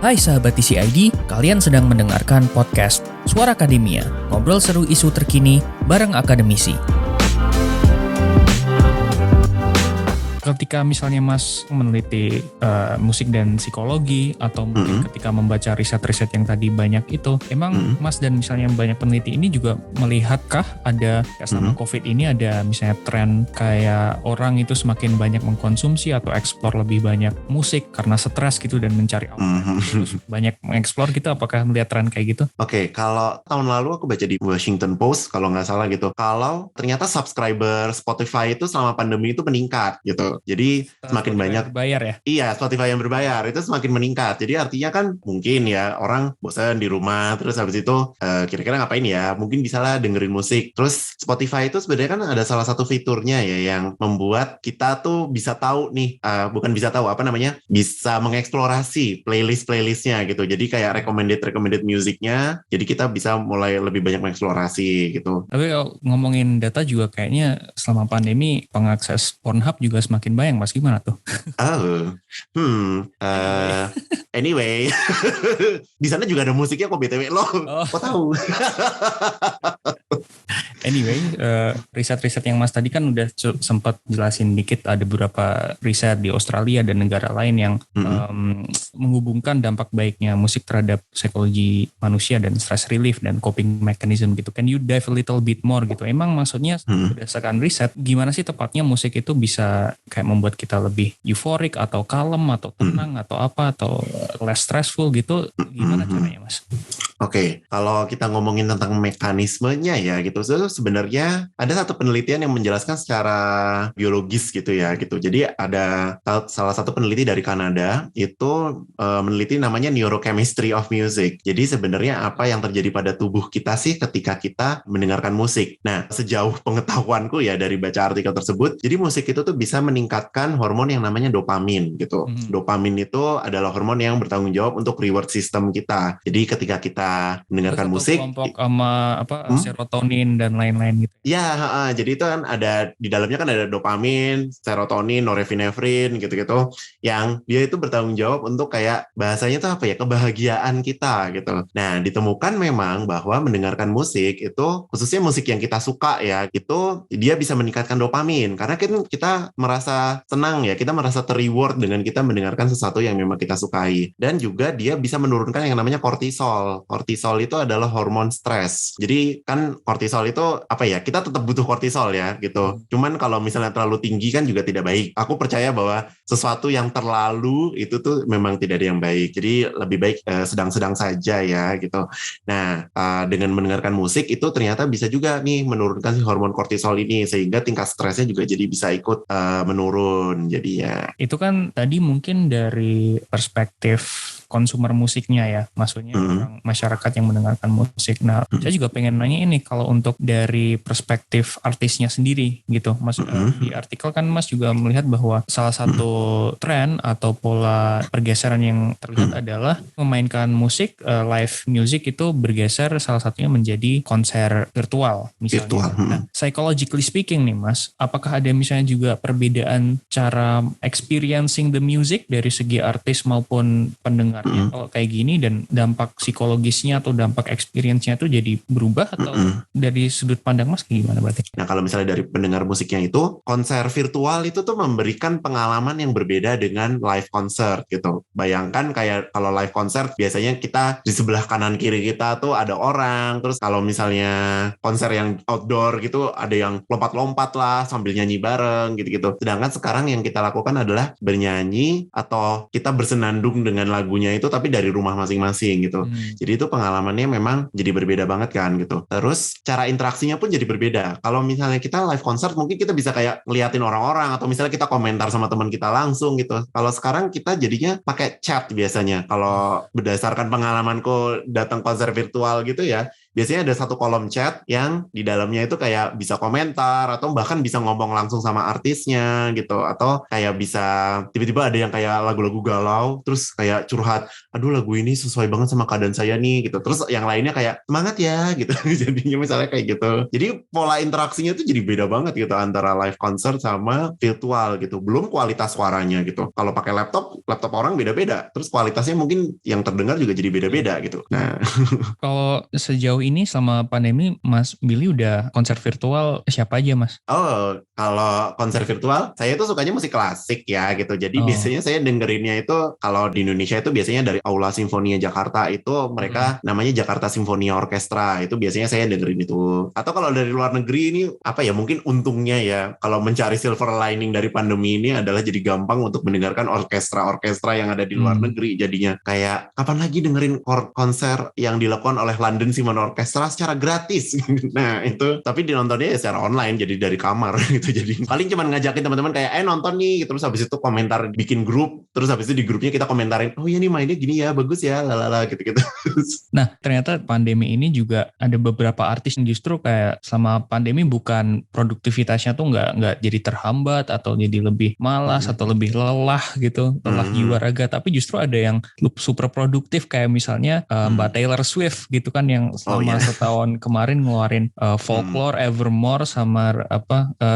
Hai sahabat TCID, kalian sedang mendengarkan podcast Suara Akademia, ngobrol seru isu terkini bareng akademisi. Ketika misalnya Mas meneliti musik dan psikologi atau mungkin ketika membaca riset-riset yang tadi banyak itu, emang Mas dan misalnya banyak peneliti ini juga melihatkah ada selama COVID ini ada misalnya tren kayak orang itu semakin banyak mengkonsumsi atau eksplor lebih banyak musik karena stres gitu dan mencari terus banyak mengeksplor gitu, apakah melihat tren kayak gitu? Oke, kalau tahun lalu aku baca di Washington Post kalau nggak salah gitu, kalau ternyata subscriber Spotify itu selama pandemi itu meningkat gitu. Jadi semakin Spotify banyak berbayar ya? Iya, Spotify yang berbayar itu semakin meningkat. Jadi artinya kan mungkin ya orang bosan di rumah, terus habis itu kira-kira ngapain ya? Mungkin bisalah dengerin musik. Terus Spotify itu sebenarnya kan ada salah satu fiturnya ya yang membuat kita tuh bisa tahu nih, bukan bisa tahu apa namanya, bisa mengeksplorasi playlistnya gitu. Jadi kayak recommended musiknya. Jadi kita bisa mulai lebih banyak mengeksplorasi gitu. Tapi kalau ngomongin data juga kayaknya selama pandemi pengakses Pornhub juga semakin banyak, Mas. Gimana tuh? Oh, anyway, di sana juga ada musiknya kok BTW lo, kok tahu? Anyway, riset-riset yang Mas tadi kan udah sempat jelasin dikit, ada beberapa riset di Australia dan negara lain yang menghubungkan dampak baiknya musik terhadap psikologi manusia dan stress relief dan coping mechanism gitu. Can you dive a little bit more gitu? Emang maksudnya berdasarkan riset, gimana sih tepatnya musik itu bisa kayak membuat kita lebih euforik atau kalem atau tenang atau apa atau less stressful gitu? Gimana caranya, Mas? Oke, kalau kita ngomongin tentang mekanismenya ya gitu, sebenarnya ada satu penelitian yang menjelaskan secara biologis gitu ya gitu. Jadi ada salah satu peneliti dari Kanada itu meneliti namanya neurochemistry of music. Jadi sebenarnya apa yang terjadi pada tubuh kita sih ketika kita mendengarkan musik. Nah, sejauh pengetahuanku ya dari baca artikel tersebut, jadi musik itu tuh bisa meningkatkan hormon yang namanya dopamin gitu. Dopamin itu adalah hormon yang bertanggung jawab untuk reward system kita. Jadi ketika kita mendengarkan musik, kelompok sama serotonin dan lain-lain gitu. Ya, jadi itu kan ada di dalamnya kan ada dopamin, serotonin, norepinefrin gitu-gitu, yang dia itu bertanggung jawab untuk kayak bahasanya tuh apa ya, kebahagiaan kita gitu. Nah, ditemukan memang bahwa mendengarkan musik itu khususnya musik yang kita suka ya, itu dia bisa meningkatkan dopamin karena kan kita merasa senang ya, kita merasa ter-reward dengan kita mendengarkan sesuatu yang memang kita sukai. Dan juga dia bisa menurunkan yang namanya kortisol. Kortisol itu adalah hormon stres. Jadi kan kortisol itu apa ya? Kita tetap butuh kortisol ya gitu. Cuman kalau misalnya terlalu tinggi kan juga tidak baik. Aku percaya bahwa sesuatu yang terlalu itu tuh memang tidak ada yang baik. Jadi lebih baik sedang-sedang saja ya gitu. Nah, dengan mendengarkan musik itu ternyata bisa juga nih menurunkan si hormon kortisol ini sehingga tingkat stresnya juga jadi bisa ikut menurun. Jadi ya. Itu kan tadi mungkin dari perspektif konsumer musiknya ya, maksudnya orang masyarakat yang mendengarkan musik. Nah, saya juga pengen nanya ini kalau untuk dari perspektif artisnya sendiri gitu, Mas. Di artikel kan Mas juga melihat bahwa salah satu tren atau pola pergeseran yang terlihat adalah memainkan musik, live music itu bergeser salah satunya menjadi konser virtual misalnya. Nah, psychologically speaking nih Mas, apakah ada misalnya juga perbedaan cara experiencing the music dari segi artis maupun pendengar? Kalau kayak gini dan dampak psikologisnya atau dampak experience-nya tuh jadi berubah atau dari sudut pandang Mas gimana berarti? Nah, kalau misalnya dari pendengar musiknya itu, konser virtual itu tuh memberikan pengalaman yang berbeda dengan live concert gitu. Bayangkan kayak kalau live concert biasanya kita di sebelah kanan kiri kita tuh ada orang, terus kalau misalnya konser yang outdoor gitu ada yang lompat-lompat lah sambil nyanyi bareng gitu-gitu. Sedangkan sekarang yang kita lakukan adalah bernyanyi atau kita bersenandung dengan lagunya itu tapi dari rumah masing-masing gitu. Jadi itu pengalamannya memang jadi berbeda banget kan gitu. Terus cara interaksinya pun jadi berbeda. Kalau misalnya kita live concert mungkin kita bisa kayak ngeliatin orang-orang atau misalnya kita komentar sama teman kita langsung gitu. Kalau sekarang kita jadinya pakai chat biasanya. Kalau berdasarkan pengalamanku datang konser virtual gitu ya, biasanya ada satu kolom chat yang di dalamnya itu kayak bisa komentar atau bahkan bisa ngomong langsung sama artisnya gitu, atau kayak bisa tiba-tiba ada yang kayak lagu-lagu galau terus kayak curhat, aduh lagu ini sesuai banget sama keadaan saya nih gitu, terus yang lainnya kayak semangat ya gitu. Jadinya misalnya kayak gitu, jadi pola interaksinya tuh jadi beda banget gitu antara live concert sama virtual gitu. Belum kualitas suaranya gitu, kalau pakai laptop orang beda-beda, terus kualitasnya mungkin yang terdengar juga jadi beda-beda gitu. Nah, Kalau sejauh ini selama pandemi, Mas Billy udah konser virtual siapa aja, Mas? oh, kalau konser virtual, saya tuh sukanya musik klasik ya gitu. Jadi biasanya saya dengerinnya itu kalau di Indonesia itu biasanya dari Aula Simfonia Jakarta, itu mereka namanya Jakarta Simfonia Orkestra. Itu biasanya saya dengerin itu. Atau kalau dari luar negeri ini apa ya, mungkin untungnya ya kalau mencari silver lining dari pandemi ini adalah jadi gampang untuk mendengarkan orkestra-orkestra yang ada di luar negeri. Jadinya kayak kapan lagi dengerin konser yang dilakukan oleh London Symphony Orchestra secara gratis. Nah itu, tapi dinontonnya ya secara online, jadi dari kamar gitu. Jadi paling cuma ngajakin teman-teman kayak nonton nih, terus habis itu komentar, bikin grup, terus habis itu di grupnya kita komentarin, oh iya nih mainnya gini ya, bagus ya, lalala gitu-gitu. Nah, ternyata pandemi ini juga ada beberapa artis yang justru kayak selama pandemi bukan produktivitasnya tuh nggak jadi terhambat atau jadi lebih malas atau lebih lelah gitu, lelah jiwa raga, tapi justru ada yang super produktif kayak misalnya Mbak Taylor Swift gitu kan, yang selama setahun kemarin ngeluarin Folklore, Evermore sama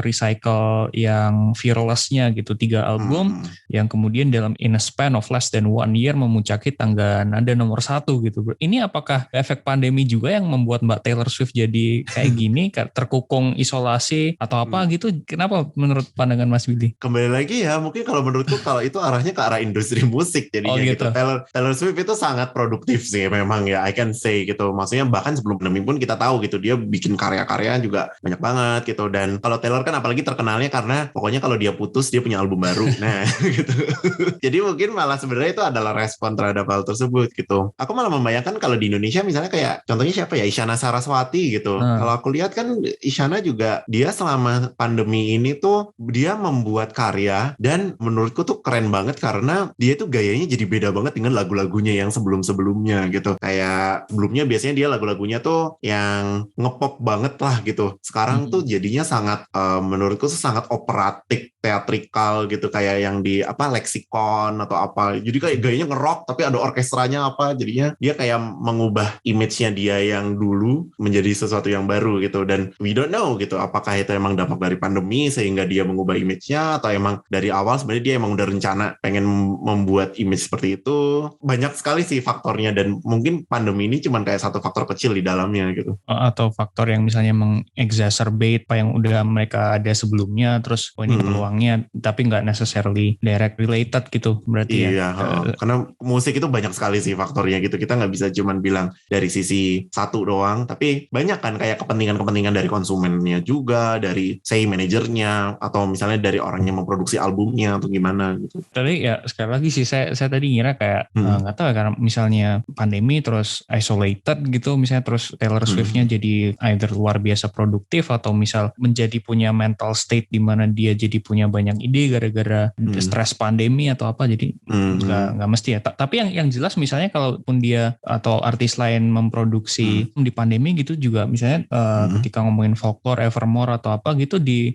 Recycle yang Fearless-nya gitu, 3 album yang kemudian in a span of less than 1 year memuncaki tangga nada nomor 1 gitu. Ini apakah efek pandemi juga yang membuat Mbak Taylor Swift jadi kayak gini, terkukung isolasi atau apa gitu? Kenapa menurut pandangan Mas Billy? Kembali lagi ya, mungkin kalau menurutku kalau itu arahnya ke arah industri musik jadinya gitu. Taylor Swift itu sangat produktif sih memang ya, I can say gitu. Maksudnya bahkan sebelum pandemi pun kita tahu gitu, dia bikin karya-karya juga banyak banget gitu. Dan kalau Taylor kan apalagi terkenalnya karena pokoknya kalau dia putus dia punya album baru. Nah gitu. Jadi mungkin malah sebenarnya itu adalah respon terhadap hal tersebut gitu. Aku malah membayangkan kalau di Indonesia misalnya kayak contohnya siapa ya, Isyana Saraswati gitu. Kalau aku lihat kan Isyana juga, dia selama pandemi ini tuh dia membuat karya dan menurutku tuh keren banget karena dia tuh gayanya jadi beda banget dengan lagu-lagunya yang sebelum-sebelumnya gitu. Kayak sebelumnya biasanya dia lagu-lagunya tuh yang ngepop banget lah gitu. Sekarang tuh jadinya sangat menurutku tuh sangat operatik, teatrikal gitu, kayak yang di Lexicon atau apa. Jadi kayak gayanya ngerok tapi ada orkestranya apa. Jadinya dia kayak mengubah image-nya dia yang dulu menjadi sesuatu yang baru gitu. Dan we don't know gitu, apakah itu emang dampak dari pandemi sehingga dia mengubah image-nya, atau emang dari awal sebenarnya dia emang udah rencana pengen membuat image seperti itu. Banyak sekali sih faktornya, dan mungkin pandemi ini cuma kayak satu faktor kecil di dalamnya gitu. Atau faktor yang misalnya meng-exacerbate apa yang udah mereka ada sebelumnya, terus ini peluangnya, tapi nggak necessarily direct related gitu berarti ya. Iya, karena musik itu banyak sekali sih faktornya gitu. Kita nggak bisa cuma bilang dari sisi satu doang, tapi banyak kan kayak kepentingan-kepentingan dari konsumennya juga, dari manajernya, atau misalnya dari orang yang memproduksi albumnya atau gimana gitu. Tadi ya sekali lagi sih saya tadi ngira kayak nggak tahu ya, karena misalnya pandemi terus isolated gitu, misalnya terus Taylor Swift-nya jadi either luar biasa produktif atau misal menjadi punya mental state di mana dia jadi punya banyak ide gara-gara stres pandemi atau apa, jadi nggak mesti ya. Tapi yang jelas misalnya kalaupun dia atau artis lain memproduksi di pandemi gitu juga, misalnya ketika ngomongin Folklore, Evermore atau apa gitu, di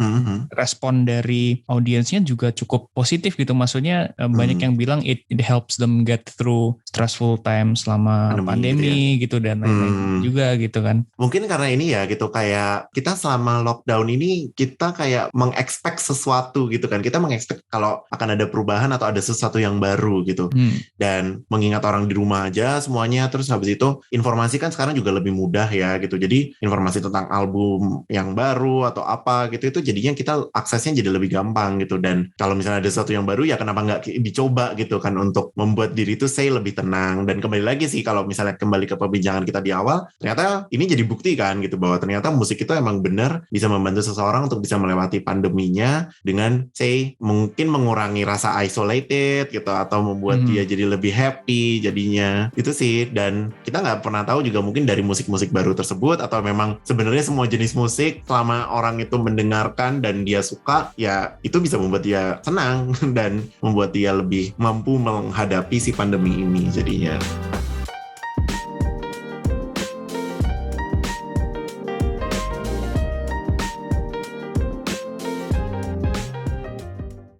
respon dari audiensnya juga cukup positif gitu. Maksudnya banyak yang bilang it helps them get through stressful time selama pandemi gitu dan lain-lain juga gitu kan. Mungkin karena ini ya gitu, kayak kita selama lockdown ini kita kayak mengexpect sesuatu gitu kan. Kita mengexpect kalau akan ada perubahan atau ada sesuatu yang baru gitu. Dan mengingat orang di rumah aja semuanya, terus habis itu informasi kan sekarang juga lebih mudah ya gitu. Jadi informasi tentang album yang baru atau apa gitu, itu jadinya kita aksesnya jadi lebih gampang gitu. Dan kalau misalnya ada sesuatu yang baru ya kenapa nggak dicoba gitu kan, untuk membuat diri itu lebih tenang. Dan kembali lagi sih, kalau misalnya kembali ke perbincangan kita di awal, ternyata ini jadi bukti kan gitu, bahwa ternyata musik itu emang benar bisa membantu seseorang untuk bisa melewati pandeminya dengan mungkin mengurangi rasa isolated gitu, atau membuat dia jadi lebih happy jadinya itu sih. Dan kita nggak pernah tahu juga mungkin dari musik-musik baru tersebut, atau memang sebenarnya semua jenis musik selama orang itu mendengarkan dan dia suka ya itu bisa membuat dia senang dan membuat dia lebih mampu menghadapi si pandemi ini jadinya.